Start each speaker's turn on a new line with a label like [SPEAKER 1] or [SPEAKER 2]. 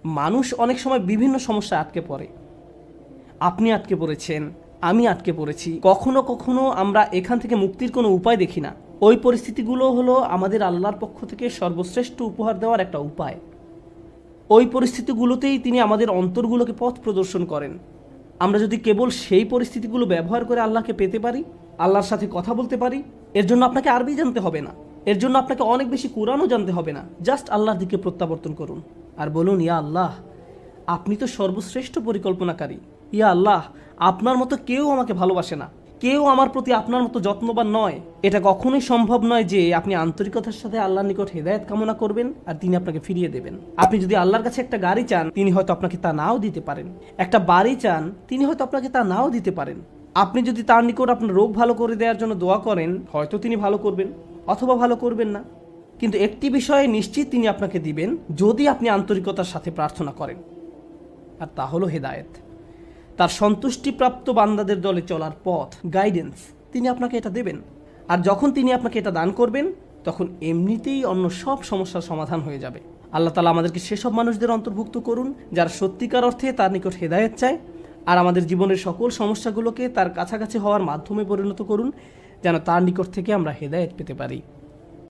[SPEAKER 1] মানুষ অনেক সময় বিভিন্ন সমস্যায় আটকে পড়ে। আপনি আটকে পড়েছেন, আমি আটকে পড়েছি। কখনো কখনো আমরা এখান থেকে মুক্তির কোনো উপায় দেখি না। ওই পরিস্থিতিগুলো হলো আমাদের আল্লাহর পক্ষ থেকে সর্বশ্রেষ্ঠ উপহার দেওয়ার একটা উপায়। ওই পরিস্থিতিগুলোতেই তিনি আমাদের অন্তরগুলোকে পথ প্রদর্শন করেন। আমরা যদি কেবল সেই পরিস্থিতিগুলো ব্যবহার করে আল্লাহকে পেতে পারি, আল্লাহর সাথে কথা বলতে পারি, এর জন্য আপনাকে আরবি জানতে হবে না, এর জন্য আপনাকে অনেক বেশি কোরআনও জানতে হবে না। জাস্ট আল্লাহর দিকে প্রত্যাবর্তন করুন আর বলুন, ইয়া আল্লাহ, আপনি তো সর্বশ্রেষ্ঠ পরিকল্পনাকারী। ইয়া আল্লাহ, আপনার মতো কেউ আমাকে ভালোবাসে না, কেউ আমার প্রতি আপনার মতো যত্নবান নয়। এটা কখনোই সম্ভব নয় যে আপনি আন্তরিকতার সাথে আল্লাহর নিকট হেদায়েত কামনা করবেন আর তিনি আপনাকে ফিরিয়ে দেবেন। আপনি যদি আল্লাহর কাছে একটা গাড়ি চান, তিনি হয়তো আপনাকে তা নাও দিতে পারেন। একটা বাড়ি চান, তিনি হয়তো আপনাকে তা নাও দিতে পারেন। আপনি যদি তার নিকট আপনার রোগ ভালো করে দেওয়ার জন্য দোয়া করেন, হয়তো তিনি ভালো করবেন অথবা ভালো করবেন না। কিন্তু একটি বিষয়ে নিশ্চিত তিনি আপনাকে দিবেন, যদি আপনি আন্তরিকতার সাথে প্রার্থনা করেন, আর তা হলো হেদায়েত। তার সন্তুষ্টিপ্রাপ্ত বান্দাদের দলে চলার পথ, গাইডেন্স, তিনি আপনাকে এটা দেবেন। আর যখন তিনি আপনাকে এটা দান করবেন, তখন এমনিতেই অন্য সব সমস্যার সমাধান হয়ে যাবে। আল্লাহ তাআলা আমাদেরকে সেসব মানুষদের অন্তর্ভুক্ত করুন যারা সত্যিকার অর্থে তার নিকট হেদায়েত চায়, আর আমাদের জীবনের সকল সমস্যাগুলোকে তার কাছাকাছি হওয়ার মাধ্যমে পরিণত করুন, যেন তার নিকট থেকে আমরা হেদায়েত পেতে পারি।